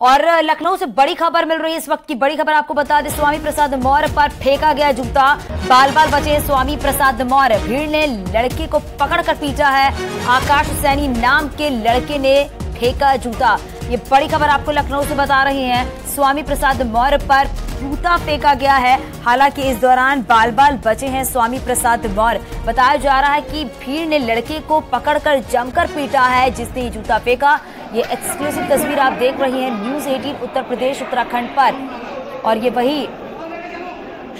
और लखनऊ से बड़ी खबर मिल रही है। इस वक्त की बड़ी खबर आपको बता दें, स्वामी प्रसाद मौर्य पर फेंका गया जूता, बाल बाल बचे स्वामी प्रसाद मौर्य। भीड़ ने लड़के को पकड़कर पीटा है। आकाश सैनी नाम के लड़के ने फेंका जूता। ये बड़ी खबर आपको लखनऊ से बता रही हैं। स्वामी प्रसाद मौर्य पर जूता फेंका गया है। हालांकि इस दौरान बाल बाल बचे हैं स्वामी प्रसाद मौर्य। बताया जा रहा है कि भीड़ ने लड़के को पकड़कर जमकर पीटा है जिसने ये जूता फेंका। ये एक्सक्लूसिव तस्वीर आप देख रही हैं न्यूज़ 18 उत्तर प्रदेश उत्तराखंड पर। और ये वही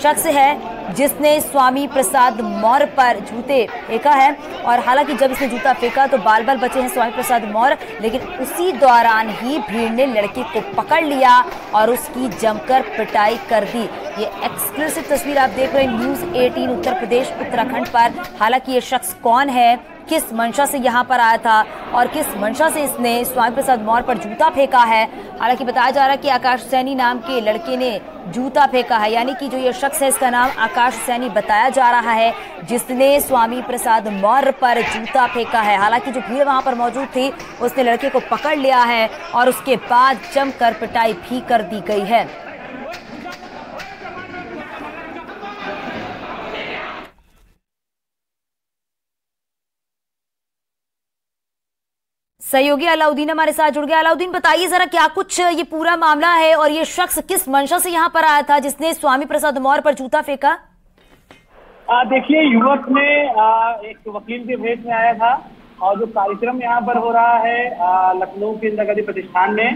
शख्स है जिसने स्वामी प्रसाद मौर्य पर जूते फेंका है। और हालांकि जब इसने जूता फेंका तो बाल बाल बचे हैं स्वामी प्रसाद मौर्य, लेकिन उसी दौरान ही भीड़ ने लड़के को पकड़ लिया और उसकी जमकर पिटाई कर दी। ये एक्सक्लूसिव तस्वीर आप देख रहे हैं न्यूज़ 18 उत्तर प्रदेश उत्तराखंड पर। हालांकि ये शख्स कौन है, किस मंशा से यहाँ पर आया था और किस मंशा से इसने स्वामी प्रसाद मौर्य पर जूता फेंका है, हालांकि बताया जा रहा है कि आकाश सैनी नाम के लड़के ने जूता फेंका है। यानी कि जो ये शख्स है इसका नाम आकाश सैनी बताया जा रहा है जिसने स्वामी प्रसाद मौर्य पर जूता फेंका है। हालांकि जो भीड़ वहां पर मौजूद थी उसने लड़के को पकड़ लिया है और उसके बाद जमकर पिटाई भी कर दी गई है। सहयोगी अलाउद्दीन हमारे साथ जुड़ गया। अलाउद्दीन, बताइए जरा क्या कुछ ये पूरा मामला है और ये शख्स किस मंशा से यहाँ पर आया था जिसने स्वामी प्रसाद मौर्य पर जूता फेंका? देखिए, युवक ने एक वकील के भेष में आया था और जो कार्यक्रम यहाँ पर हो रहा है लखनऊ के इंदिरा गांधी प्रतिष्ठान में,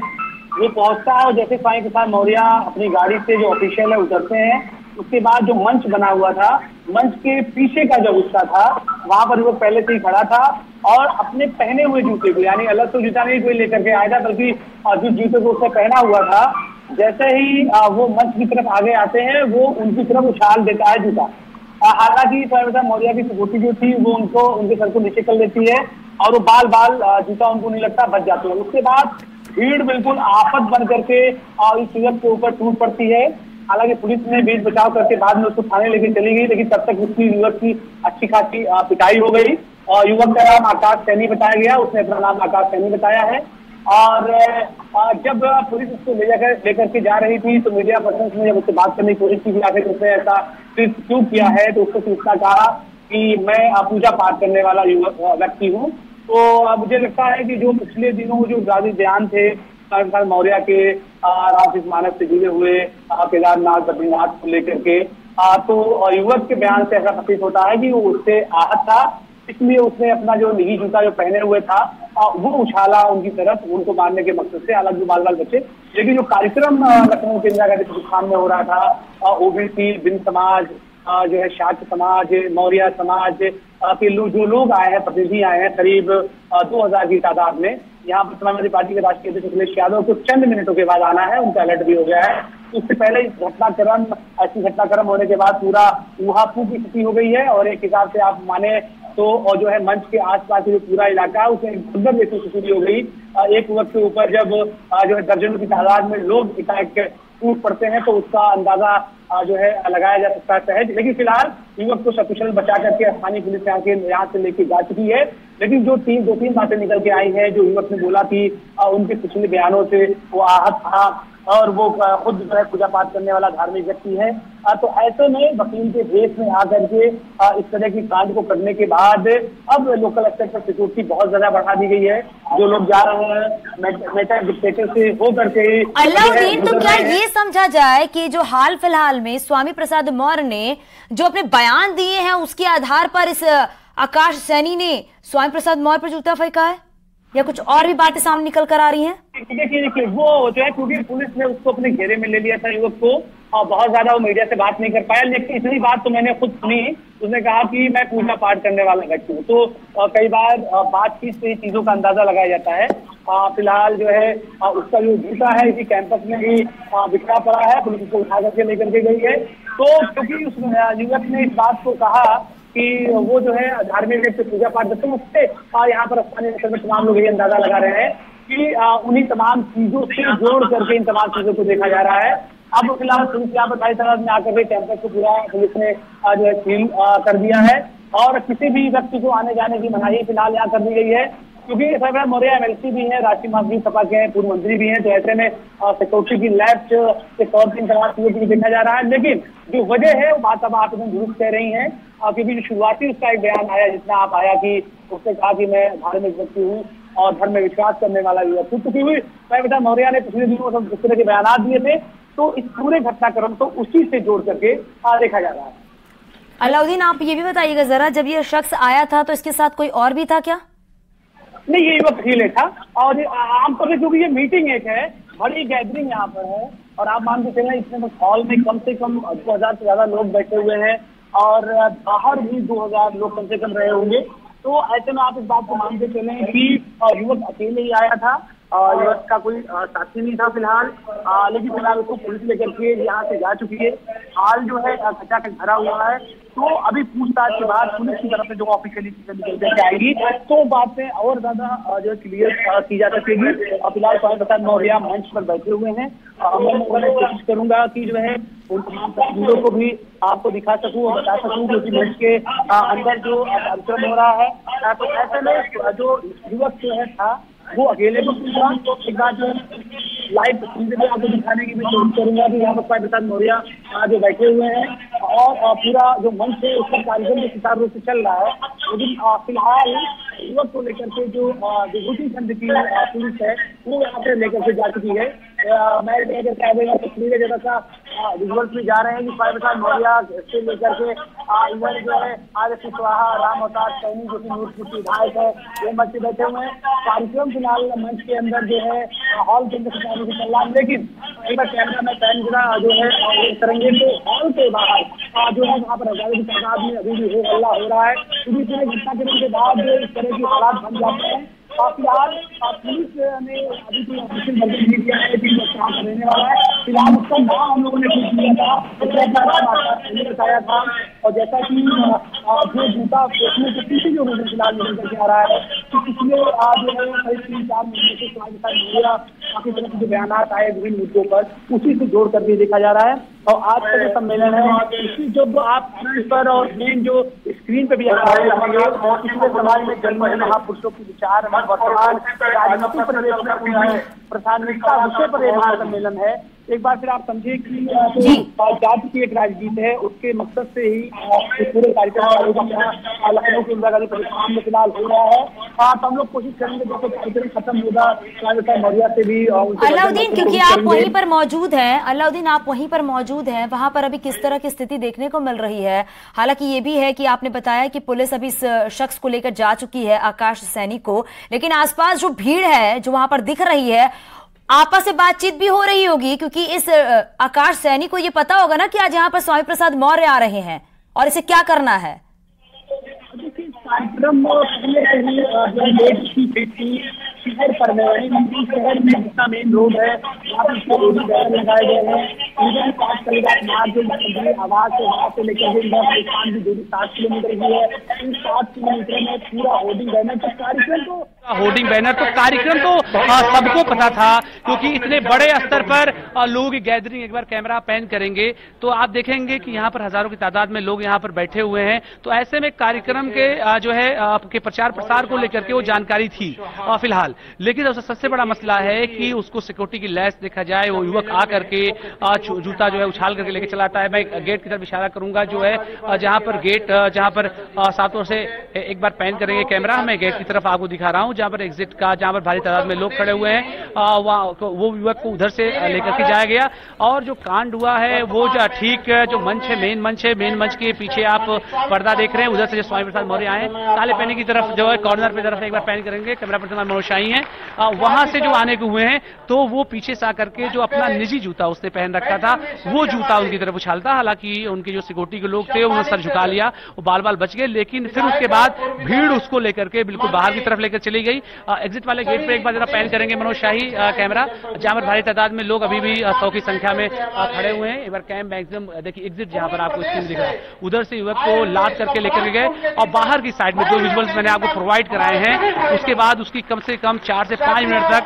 वो पहुंचता है और जैसे स्वामी प्रसाद मौर्य अपनी गाड़ी से जो ऑफिशियल है उतरते हैं, उसके बाद जो मंच बना हुआ था, मंच के पीछे का जो हिस्सा था वहां पर वो पहले से ही खड़ा था और अपने पहने हुए जूते को, यानी अलग तो जूता नहीं कोई लेकर के आया था, बल्कि जिस जूते को उसने पहना हुआ था, जैसे ही वो मंच की तरफ आगे आते हैं वो उनकी तरफ उछाल देता है जूता। हालांकि स्वामी प्रसाद मौर्य की सिक्योरिटी जो थी वो उनके सर को नीचे कर लेती है और वो बाल बाल जूता उनको नहीं लगता, बच जाते हैं। उसके बाद भीड़ बिल्कुल आफत बन करके इस युवक के ऊपर टूट पड़ती है। हालांकि पुलिस ने बीच बचाव करके बाद में उसको थाने लेके चली गई, लेकिन तब तक उसकी युवक की अच्छी खासी पिटाई हो गई और युवक का नाम आकाश सैनी बताया गया। उसने अपना नाम आकाश सैनी बताया है। और जब पुलिस उसको लेकर के जा रही थी तो मीडिया पर्सन ने जब उससे बात करने की कोशिश की आखिर उसने ऐसा क्यों किया है, तो उसको सूचना कहा कि मैं पूजा पाठ करने वाला व्यक्ति हूँ। तो मुझे लगता है कि जो पिछले दिनों जो गांधी बयान थे प्रसाद मौर्य के रामकृष्ण मानस से जुड़े हुए केदारनाथ बद्रीनाथ को लेकर के, तो युवक के बयान से ऐसा प्रतीत होता है कि वो उससे आहत था, इसलिए उसने अपना जो निजी जूता जो पहने हुए था वो उछाला उनकी तरफ, उनको मारने के मकसद से। हालांकि बाल बाल बचे, लेकिन जो कार्यक्रम लखनऊ के इंदिरा गांधी प्रतिष्ठान में हो रहा था, ओबीसी बिन समाज जो है, शाक्त समाज, मौर्य समाज के जो लोग आए हैं, प्रतिनिधि आए हैं करीब 2000 की तादाद में। यहाँ पर समाजवादी पार्टी के राष्ट्रीय अध्यक्ष अखिलेश यादव को चंद मिनटों के बाद आना है, उनका अलर्ट भी हो गया है। उससे पहले ऐसी घटनाक्रम होने के बाद पूरा ऊहापोह की स्थिति हो गई है और एक हिसाब से आप माने तो और जो है मंच के आसपास जो पूरा इलाका है उसमें भगदड़ जैसी स्थिति हो गई। एक युवक के ऊपर जब जो है दर्जनों की तादाद में लोग एकाएक टूट पड़ते हैं तो उसका अंदाजा जो है लगाया जा सकता है सहज। लेकिन फिलहाल युवक को सकुशल बचा करके स्थानीय पुलिस यहाँ से लेके जा चुकी है। लेकिन जो दो तीन बातें निकल के आई हैं, जो युवक ने बोला थी उनके पिछले बयानों से वो आहत था और वो खुद जो है पूजा पाठ करने वाला धार्मिक व्यक्ति है, तो ऐसे में वकील के भेष में आकर के इस तरह की कांड को करने के बाद अब लोकल स्तर पर सिक्योरिटी बहुत ज्यादा बढ़ा दी गई है। जो लोग जा रहे हैं मेटल डिक्टेटर से हो करके। अलाउद्दीन, तो क्या ये समझा जाए कि जो हाल फिलहाल में स्वामी प्रसाद मौर्य ने जो अपने बयान दिए हैं उसके आधार पर इस आकाश सैनी ने स्वामी प्रसाद मौर्य पर जूता फेंका है, या कुछ और भी बातें सामने निकल कर आ रही हैं? देखिए, वो जो है क्योंकि पुलिस ने उसको अपने घेरे में ले लिया था युवक को और बहुत ज्यादा वो मीडिया से बात नहीं कर पाया, लेकिन इतनी बात तो मैंने खुद सुनी। उसने कहा कि मैं पूजा पाठ करने वाला व्यक्ति हूँ। तो कई बार बातचीत से चीजों का अंदाजा लगाया जाता है। फिलहाल जो है उसका जो जूता है इसी कैंपस में ही बिखरा पड़ा है, पुलिस उसको उठा करके लेकर के गई है। तो क्योंकि उस युवक ने इस बात को कहा कि वो जो है धार्मिक व्यक्ति पूजा पाठ करते हैं, उससे यहाँ पर स्थानीय में तमाम लोग ये अंदाजा लगा रहे हैं कि उन्हीं तमाम चीजों से जोड़ करके इन तमाम चीजों को देखा जा रहा है। अब फिलहाल पुलिस यहाँ पर भाई में आकर कैंपस को पूरा पुलिस ने जो है सील कर दिया है और किसी भी व्यक्ति को आने जाने की मनाही फिलहाल यहाँ कर दी गई है। क्योंकि साइबर मौर्य MLC भी है, राष्ट्रीय महासचिव सपा के हैं, पूर्व मंत्री भी हैं, तो ऐसे में सिक्योरिटी की लैब के तौर पर इंतजाम भी देखा जा रहा है। लेकिन जो वजह है वो बात अब आप एकदम दुरुस्त कह रही हैं, क्योंकि शुरुआती उसका एक बयान आया जितना आप आया कि उसने कहा कि मैं धार्मिक व्यक्ति हूँ और धर्म में विश्वास करने वाला व्यक्ति, तो क्योंकि साइबर मौर्य ने पिछले दिनों इस तरह के बयान दिए थे, तो इस पूरे घटनाक्रम को उसी से जोड़ करके देखा जा रहा है। अलाउद्दीन, आप ये भी बताइएगा जरा, जब ये शख्स आया था तो इसके साथ कोई और भी था क्या? नहीं, ये युवक अकेले था और आमतौर पर क्योंकि ये मीटिंग एक है, बड़ी गैदरिंग यहाँ पर है और आप मान के चलें इसमें हॉल में कम से कम 2000 से ज्यादा लोग बैठे हुए हैं और बाहर भी 2000 लोग कम से कम रहे होंगे। तो ऐसे में आप इस बात को मान के चलें कि युवक अकेले ही आया था, युवक का कोई साथी नहीं था फिलहाल, लेकिन फिलहाल उसको पुलिस लेकर के यहाँ से जा चुकी है। हाल जो है खचाखच भरा हुआ है, तो अभी पूछताछ के बाद पुलिस की तरफ से जो ऑफिशियली निकल करके आएगी तो बातें और ज्यादा जो क्लियर की जा सकेगी। फिलहाल स्वामी प्रसाद मौर्य मंच पर बैठे हुए हैं, मैं कोशिश करूंगा कि जो है उन तमाम तस्वीरों को भी आपको दिखा सकूं और बता सकूं, क्योंकि मंच के अंदर जो कार्यक्रम हो रहा है, तो ऐसे में जो युवक जो है था वो अकेले को एक बात जो लाइव तस्वीरें भी आपको दिखाने की मैं कोशिश करूंगा कि यहाँ पर स्वामी प्रसाद मौर्य जो बैठे हुए हैं और पूरा जो मंच है उसका कार्यक्रम जो सुचारू रूप से चल रहा है। लेकिन फिलहाल युवक को लेकर के जो विभूति खंड की पुलिस है वो यहाँ पे लेकर के जा चुकी है। मैं तस्वीरें जैसा सा विजुअल्स में जा रहे हैं कि स्वामी प्रसाद मौर्य से लेकर के इधर जो है आर कुशवाहा, राम अवतार सैनी जो कि नूरपुर विधायक है, वो मंच पे बैठे हुए हैं। कार्यक्रम फिलहाल मंच के अंदर जो है हॉल के अंदर चल रहा है, लेकिन एक बार कैमरा में पैन जो है तरंगे तो हॉल के बाहर जो है वहाँ पर हजारों की तादाद में अभी भी हो हल्ला हो रहा है। क्योंकि पूरे घटना के बाद इस तरह की हालात बन जाते हैं। फिलहाल पुलिस ने अभी कोई ऑफिशियल वर्जन नहीं दिया है कि क्या रहने वाला है। फिलहाल उसका नाम हम लोगों ने पूछ लिया था, बताया था, और जैसा कि जो जूता फेंकने के पीछे जो मुझे फिलहाल निकल करके आ रहा है कि पिछले आज जो है करीब 3-4 महीने से स्वामी प्रसाद मौर्य काफी तरह के जो बयान आए विभिन्न मुद्दों पर उसी से जोड़ करके देखा जा रहा है। और आज का जो सम्मेलन है इसी जो आप इस पर और मेन जो स्क्रीन पे भी पिछले समाज में जन्म है महापुरुषों के विचार वर्तमान राजनीतिक परिवेश में उनकी प्राथमिकता विषय पर यह सम्मेलन है। एक बार फिर आप समझिए कि जाति की एक राजनीति है, उसके मकसद से ही पूरे कार्यक्रम लखनऊ के इंदिरा गांधी प्रतिष्ठान में फिलहाल हो रहा है। तो हम लोग कोशिश करेंगे जैसे कार्यक्रम खत्म होगा स्वामी प्रसाद मौर्य से भी। अलाउद्दीन, क्योंकि आप वहीं पर मौजूद हैं, अलाउद्दीन आप वहीं पर मौजूद हैं, वहां पर अभी किस तरह की स्थिति देखने को मिल रही है? हालांकि ये भी है कि आपने बताया कि पुलिस अभी इस शख्स को लेकर जा चुकी है, आकाश सैनी को, लेकिन आसपास जो भीड़ है जो वहां पर दिख रही है, आपस में बातचीत भी हो रही होगी, क्योंकि इस आकाश सैनी को ये पता होगा ना कि आज यहाँ पर स्वामी प्रसाद मौर्य आ रहे हैं और इसे क्या करना है। कार्यक्रम शहर पर शहर में जितना मेन रोड है वहाँ पर बैनर लगाए गए हैं। आवाज से वहां से लेकर की दूरी 7 किलोमीटर की है। इन 7 किलोमीटर में पूरा होर्डिंग बैनर तो कार्यक्रम तो सबको पता था, क्योंकि इतने बड़े स्तर पर लोगों की गैदरिंग, एक बार कैमरा पैन करेंगे तो आप देखेंगे कि यहाँ पर हजारों की तादाद में लोग यहाँ पर बैठे हुए हैं। तो ऐसे में कार्यक्रम के जो है आपके प्रचार प्रसार को लेकर के वो जानकारी थी फिलहाल, लेकिन सबसे बड़ा मसला है कि उसको सिक्योरिटी की लैस देखा जाए, वो युवक आकर के जूता जो है उछाल करके लेके चलाता है। मैं गेट की तरफ इशारा करूंगा, जो है जहां पर गेट जहां पर सातों से एक बार पैन करेंगे कैमरा, मैं गेट की तरफ आपको दिखा रहा हूं जहां पर एग्जिट का, जहां पर भारी तादाद में लोग खड़े हुए हैं, वो युवक को उधर से लेकर के जाया गया। और जो कांड हुआ है वो जो ठीक जो मंच है, मेन मंच के पीछे आप पर्दा देख रहे हैं, उधर से जो स्वामी प्रसाद मौर्य आए काले पहने की तरफ जो है कॉर्नर पे तरफ एक बार पैन करेंगे, कैमरा पर्सन मनोज शाही है, वहां से जो आने के हुए हैं तो वो पीछे से आकर के जो अपना निजी जूता उसने पहन रखा था वो जूता उनकी तरफ उछालता। हालांकि उनके जो सिक्योरिटी के लोग थे उन्होंने सर झुका लिया, वो बाल बच गए, लेकिन फिर उसके बाद भीड़ उसको लेकर के बिल्कुल बाहर की तरफ लेकर चली गई। एग्जिट वाले गेट पे एक बार जरा पैन करेंगे मनोज शाही कैमरा, जहां पर भारी तादाद में लोग अभी भी 100 की संख्या में खड़े हुए हैं। एक बार कैम मैक्सिमम देखिए, एग्जिट जहां पर आपको स्क्रीन दिख रहा है उधर से युवक को लाद करके लेकर गए और बाहर की साइड में जो विजुअल्स मैंने आपको प्रोवाइड कराए हैं उसके बाद उसकी कम से कम 4 से 5 मिनट तक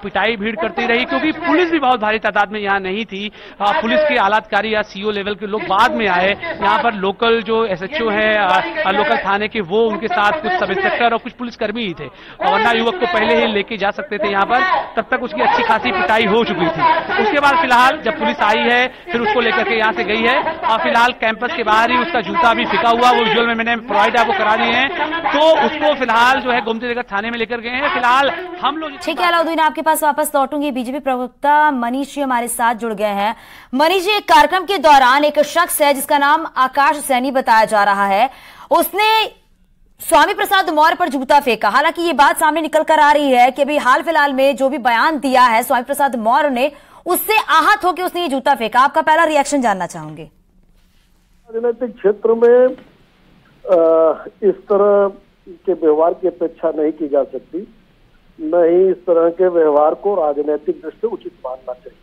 पिटाई भीड़ करती रही, क्योंकि पुलिस भी बहुत भारी तादाद में यहाँ नहीं थी। पुलिस के आलाधिकारी या सीओ लेवल के लोग बाद में आए, यहाँ पर लोकल जो एसएचओ है लोकल थाने के वो उनके साथ कुछ सब इंस्पेक्टर और कुछ पुलिसकर्मी ही थे। वरना युवक को पहले ही लेके जा सकते थे यहाँ पर, तब तक उसकी अच्छी खासी पिटाई हो चुकी थी। उसके बाद फिलहाल जब पुलिस आई है फिर उसको लेकर के यहाँ से गई है और फिलहाल कैंपस के बाहर ही उसका जूता भी फिका हुआ, वो विजुअल में मैंने प्रोवाइड आपको करा दिए हैं, तो उसको फिलहाल जो है गोमतीनगर थाने में लेकर गए हैं। फिलहाल हम लोग ठीक है अलाउद्दीन, आपके पास वापस लौटूंगी। बीजेपी प्रवक्ता मनीष जी हमारे साथ जुड़ गए हैं। मनीष जी, एक कार्यक्रम के दौरान एक शख्स है जिसका नाम आकाश सैनी बताया जा रहा है, उसने स्वामी प्रसाद मौर्य पर जूता फेंका। हालांकि ये बात सामने निकल कर आ रही है कि अभी हाल फिलहाल में जो भी बयान दिया है स्वामी प्रसाद मौर्य ने, उससे आहत होकर उसने ये जूता फेंका। आपका पहला रिएक्शन जानना चाहूंगे। राजनीतिक क्षेत्र में इस तरह के व्यवहार की अपेक्षा नहीं की जा सकती, न ही इस तरह के व्यवहार को राजनीतिक दृष्टि से उचित मानना चाहिए।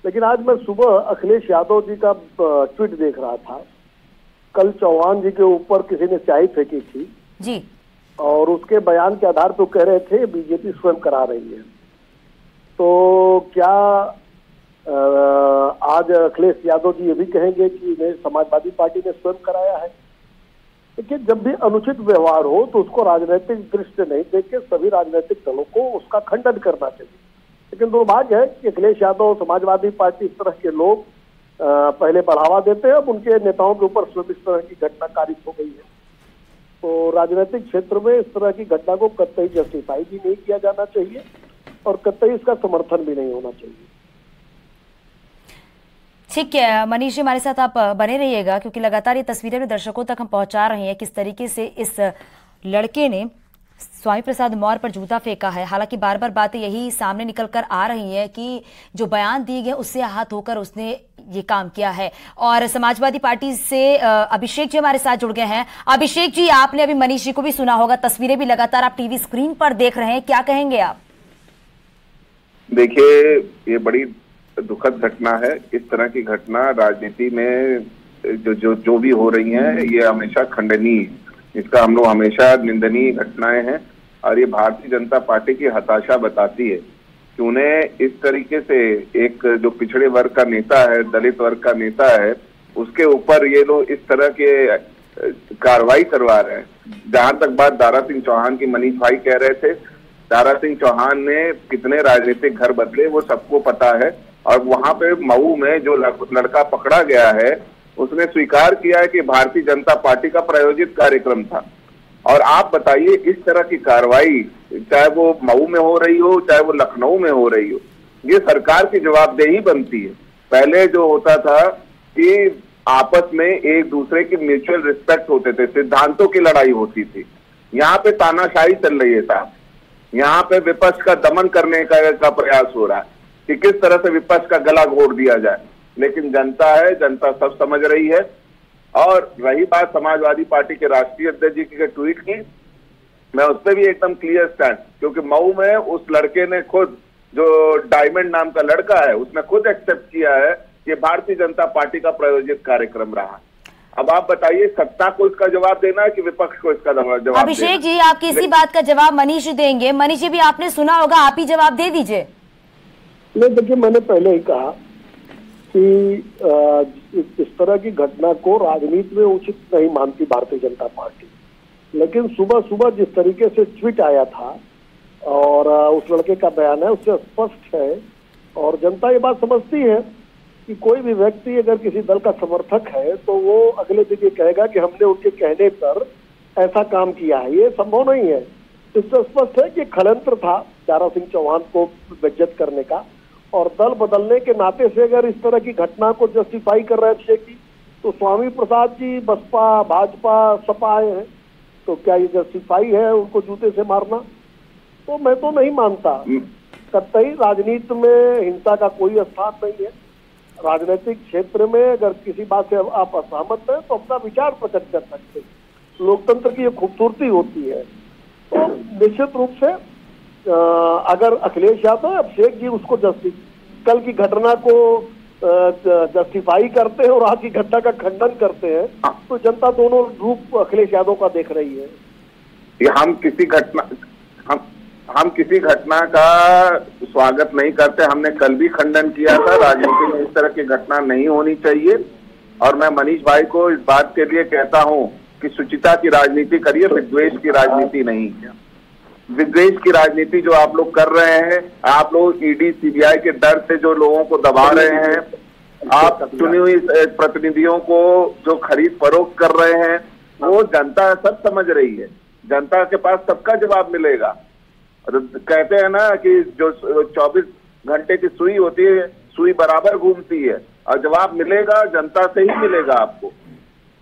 लेकिन आज मैं सुबह अखिलेश यादव जी का ट्वीट देख रहा था। कल चौहान जी के ऊपर किसी ने स्याही फेंकी थी जी, और उसके बयान के आधार पर कह रहे थे बीजेपी स्वयं करा रही है। तो क्या आज अखिलेश यादव जी ये भी कहेंगे कि समाजवादी पार्टी ने स्वयं कराया है? देखिए, जब भी अनुचित व्यवहार हो तो उसको राजनीतिक दृष्टि नहीं देख के सभी राजनीतिक दलों को उसका खंडन करना चाहिए। लेकिन दुर्भाग्य है कि अखिलेश यादव, समाजवादी पार्टी, इस तरह के लोग पहले बढ़ावा देते हैं। अब उनके नेताओं के ऊपर स्वयं इस तरह की घटना कारित हो गई है। तो राजनीतिक क्षेत्र में इस तरह की घटना को कतई जस्टिफाई भी नहीं किया जाना चाहिए और कतई इसका समर्थन भी नहीं होना चाहिए। ठीक है मनीष जी, हमारे साथ आप बने रहिएगा क्योंकि लगातार ये तस्वीरें भी दर्शकों तक हम पहुंचा रहे हैं किस तरीके से इस लड़के ने स्वामी प्रसाद मौर्य पर जूता फेंका है। हालांकि बार बार बातें यही सामने निकल कर आ रही हैं कि जो बयान दिए गए उससे आहत होकर उसने ये काम किया है। और समाजवादी पार्टी से अभिषेक जी हमारे साथ जुड़ गए हैं। अभिषेक जी, आपने अभी मनीष जी को भी सुना होगा, तस्वीरें भी लगातार आप टीवी स्क्रीन पर देख रहे हैं, क्या कहेंगे आप? देखिए, ये बड़ी दुखद घटना है। इस तरह की घटना राजनीति में जो भी हो रही हैं, ये हमेशा खंडनीय, इसका हम लोग हमेशा निंदनीय घटनाएं हैं। और ये भारतीय जनता पार्टी की हताशा बताती है कि उन्हें इस तरीके से एक जो पिछड़े वर्ग का नेता है, दलित वर्ग का नेता है, उसके ऊपर ये लोग इस तरह के कार्रवाई करवा रहे हैं। जहां तक बात दारा सिंह चौहान की, मनीष भाई कह रहे थे, दारा सिंह चौहान ने कितने राजनीतिक घर बदले वो सबको पता है। और वहां पे मऊ में जो लड़का पकड़ा गया है, उसने स्वीकार किया है कि भारतीय जनता पार्टी का प्रायोजित कार्यक्रम था। और आप बताइए, इस तरह की कार्रवाई चाहे वो मऊ में हो रही हो, चाहे वो लखनऊ में हो रही हो, ये सरकार की जवाबदेही बनती है। पहले जो होता था कि आपस में एक दूसरे की म्यूचुअल रिस्पेक्ट होते थे, सिद्धांतों की लड़ाई होती थी। यहाँ पे तानाशाही चल रही है साहब, यहाँ पे विपक्ष का दमन करने का प्रयास हो रहा है कि किस तरह से विपक्ष का गला घोट दिया जाए। लेकिन जनता है, जनता सब समझ रही है। और रही बात समाजवादी पार्टी के राष्ट्रीय अध्यक्ष जी के ट्वीट की, मैं उस पर भी एकदम क्लियर स्टैंड, क्योंकि मऊ में उस लड़के ने खुद, जो डायमंड नाम का लड़का है, उसने खुद एक्सेप्ट किया है कि भारतीय जनता पार्टी का प्रायोजित कार्यक्रम रहा। अब आप बताइए, सत्ता को इसका जवाब देना है कि विपक्ष को इसका जवाब? अभिषेक जी, आप किसी बात का जवाब मनीष देंगे? मनीष जी भी आपने सुना होगा, आप ही जवाब दे दीजिए। नहीं, देखिए, मैंने पहले ही कहा कि इस तरह की घटना को राजनीति में उचित नहीं मानती भारतीय जनता पार्टी। लेकिन सुबह सुबह जिस तरीके से ट्वीट आया था और उस लड़के का बयान है, उससे स्पष्ट है और जनता ये बात समझती है कि कोई भी व्यक्ति अगर किसी दल का समर्थक है तो वो अगले दिन ये कहेगा कि हमने उनके कहने पर ऐसा काम किया है। ये संभव नहीं है। इससे स्पष्ट है कि षड्यंत्र था दारा सिंह चौहान को बेइज्जत करने का, और दल बदलने के नाते से अगर इस तरह की घटना को जस्टिफाई कर रहे थे कि तो स्वामी प्रसाद जी बसपा, भाजपा, सपा आए हैं, तो क्या ये जस्टिफाई है उनको जूते से मारना? तो मैं तो नहीं मानता। कतई राजनीति में हिंसा का कोई स्थान नहीं है। राजनीतिक क्षेत्र में अगर किसी बात से आप असहमत हैं तो अपना विचार प्रकट कर सकते हैं। लोकतंत्र की ये खूबसूरती होती है। तो निश्चित रूप से अगर अखिलेश यादव, अभिषेक जी उसको कल की घटना को जस्टिफाई करते हैं और आज की घटना का खंडन करते हैं, तो जनता दोनों रूप अखिलेश यादव का देख रही है। हम किसी घटना का स्वागत नहीं करते। हमने कल भी खंडन किया था, राजनीति में इस तरह की घटना नहीं होनी चाहिए। और मैं मनीष भाई को इस बात के लिए कहता हूं कि शुचिता की राजनीति करिए, विद्वेष की राजनीति नहीं। विद्वेष की राजनीति जो आप लोग कर रहे हैं, आप लोग ईडी सीबीआई के डर से जो लोगों को दबा रहे हैं, आप चुनी हुई प्रतिनिधियों को जो खरीद फरोख्त कर रहे हैं, वो जनता सब समझ रही है। जनता के पास सबका जवाब मिलेगा। कहते हैं ना कि जो 24 घंटे की सुई होती है, सुई बराबर घूमती है, और जवाब मिलेगा जनता से ही मिलेगा आपको।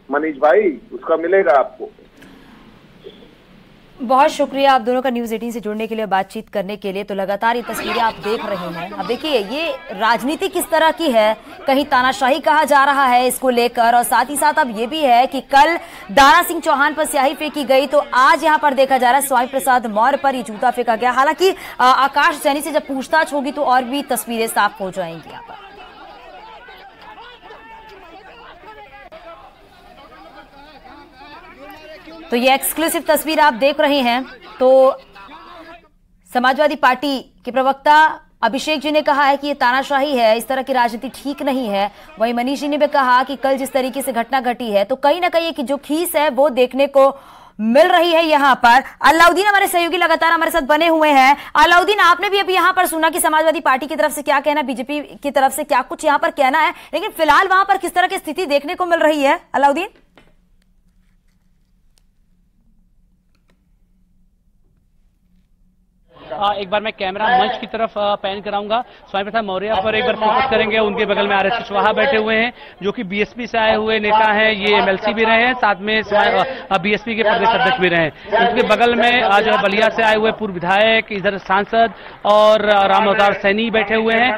मनीष भाई, उसका मिलेगा आपको। बहुत शुक्रिया आप दोनों का न्यूज़ 18 से जुड़ने के लिए, बातचीत करने के लिए। तो लगातार ये तस्वीरें आप देख रहे हैं। अब देखिए ये राजनीति किस तरह की है, कहीं तानाशाही कहा जा रहा है इसको लेकर, और साथ ही साथ अब ये भी है कि कल दारा सिंह चौहान पर स्याही फेंकी गई, तो आज यहाँ पर देखा जा रहा है स्वामी प्रसाद मौर्य पर ये जूता फेंका गया। हालांकि आकाश सैनी से जब पूछताछ होगी तो और भी तस्वीरें साफ हो जाएंगी यहाँ पर। तो ये एक्सक्लूसिव तस्वीर आप देख रहे हैं। तो समाजवादी पार्टी के प्रवक्ता अभिषेक जी ने कहा है कि ये तानाशाही है, इस तरह की राजनीति ठीक नहीं है। वहीं मनीष जी ने भी कहा कि कल जिस तरीके से घटना घटी है, तो कहीं ना कहीं जो खीस है वो देखने को मिल रही है यहाँ पर। अलाउद्दीन हमारे सहयोगी लगातार हमारे साथ बने हुए हैं। अलाउद्दीन, आपने भी अभी यहाँ पर सुना कि समाजवादी पार्टी की तरफ से क्या कहना, बीजेपी की तरफ से क्या कुछ यहाँ पर कहना है, लेकिन फिलहाल वहां पर किस तरह की स्थिति देखने को मिल रही है अलाउद्दीन? एक बार मैं कैमरा मंच की तरफ पैन कराऊंगा। स्वामी प्रसाद मौर्य पर एक बार फोकस करेंगे। उनके बगल में आर.एस. कुशवाहा बैठे हुए हैं, जो कि बीएसपी से आए हुए नेता हैं। ये एमएलसी भी रहे हैं, साथ में बीएसपी के प्रदेश अध्यक्ष भी रहे हैं। उनके बगल में आज बलिया से आए हुए पूर्व विधायक, इधर सांसद और राम अवतार सैनी बैठे हुए हैं।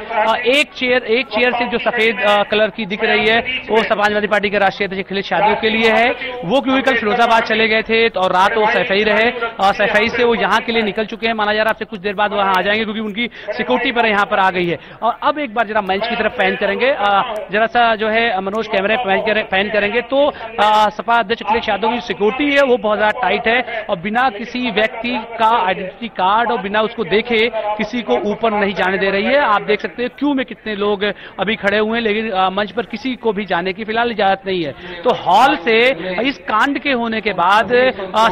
एक चेयर से जो सफेद कलर की दिख रही है वो समाजवादी पार्टी के राष्ट्रीय अध्यक्ष अखिलेश यादव के लिए है। वो क्योंकि कल फिरोजाबाद चले गए थे और रात वो सैफई रहे, और सैफई से वो यहाँ के लिए निकल चुके हैं। माना जा रहा है कुछ देर बाद वहां आ जाएंगे, क्योंकि उनकी सिक्योरिटी पर यहाँ पर आ गई है। और अब एक बार जरा मंच की तरफ पैन करेंगे, जरा सा जो है मनोज कैमरे पैन करेंगे, तो सपा अध्यक्ष अखिलेश यादव की सिक्योरिटी है वो बहुत ज्यादा टाइट है, और बिना किसी व्यक्ति का आइडेंटिटी कार्ड और बिना उसको देखे किसी को ऊपर नहीं जाने दे रही है। आप देख सकते हैं क्यू में कितने लोग अभी खड़े हुए हैं, लेकिन मंच पर किसी को भी जाने की फिलहाल इजाजत नहीं है। तो हॉल से इस कांड के होने के बाद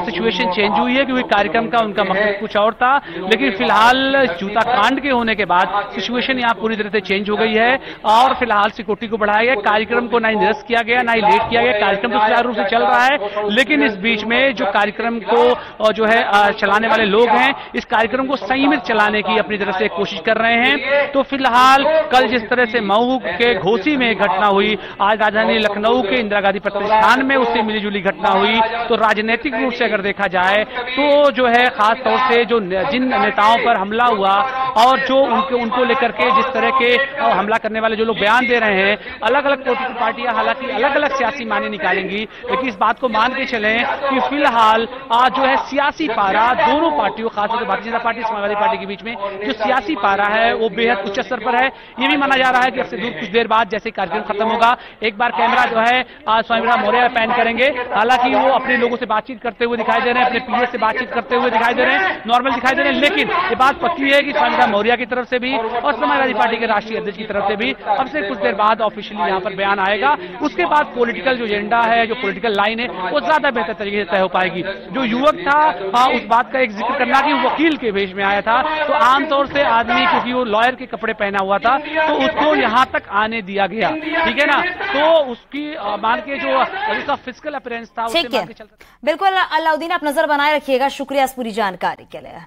सिचुएशन चेंज हुई है, क्योंकि कार्यक्रम का उनका मकसद कुछ और था, लेकिन फिलहाल जूता कांड के होने के बाद सिचुएशन यहाँ पूरी तरह से चेंज हो गई है, और फिलहाल सिक्योरिटी को बढ़ाया गया। कार्यक्रम को ना ही निरस्त किया गया, ना ही लेट किया गया। कार्यक्रम तो सुचारू रूप से चल रहा है, लेकिन इस बीच में जो कार्यक्रम को जो है चलाने वाले लोग हैं, इस कार्यक्रम को संयमित चलाने की अपनी तरफ से कोशिश कर रहे हैं। तो फिलहाल कल जिस तरह से मऊ के घोसी में घटना हुई, आज राजधानी लखनऊ के इंदिरा गांधी प्रतिष्ठान में उससे मिलीजुली घटना हुई, तो राजनीतिक रूप से अगर देखा जाए तो जो है खास तौर से जो जिन नेताओं पर हमला हुआ और जो उनको लेकर के जिस तरह के हमला करने वाले जो लोग बयान दे रहे हैं, अलग अलग पॉलिटिकल पार्टियां हालांकि अलग अलग सियासी माने निकालेंगी, लेकिन इस बात को मान के चलें कि फिलहाल आज जो है सियासी पारा दोनों पार्टियों, खासतौर से भारतीय जनता पार्टी समाजवादी पार्टी के बीच में जो सियासी पारा है वो बेहद उच्च स्तर पर है। ये भी माना जा रहा है कि अब से दूर कुछ देर बाद जैसे कार्यक्रम खत्म होगा, एक बार कैमरा जो है स्वामी प्रसाद मौर्य पैन करेंगे। हालांकि वो अपने लोगों से बातचीत करते हुए दिखाई दे रहे हैं, अपने पीए से बातचीत करते हुए दिखाई दे रहे हैं, नॉर्मल दिखाई दे रहे हैं, लेकिन ये बात पक्की है कि स्वामी प्रसाद मौर्य की तरफ से भी और समाजवादी पार्टी के राष्ट्रीय अध्यक्ष की तरफ से भी अब से कुछ देर बाद ऑफिशियली यहाँ पर बयान आएगा। उसके बाद पॉलिटिकल जो एजेंडा है, जो पॉलिटिकल लाइन है, वो ज्यादा बेहतर तरीके से तय हो पाएगी। जो युवक था उस बात का एक जिक्र करना कि वकील के वेश में आया था, तो आमतौर से आदमी क्योंकि वो लॉयर के कपड़े पहना हुआ था तो उसको यहाँ तक आने दिया गया, ठीक है ना। तो उसकी मान के जो उसका फिजिकल अपीयरेंस था, बिल्कुल अलाउद्दीन, आप नजर बनाए रखिएगा। शुक्रिया इस पूरी जानकारी के लिए।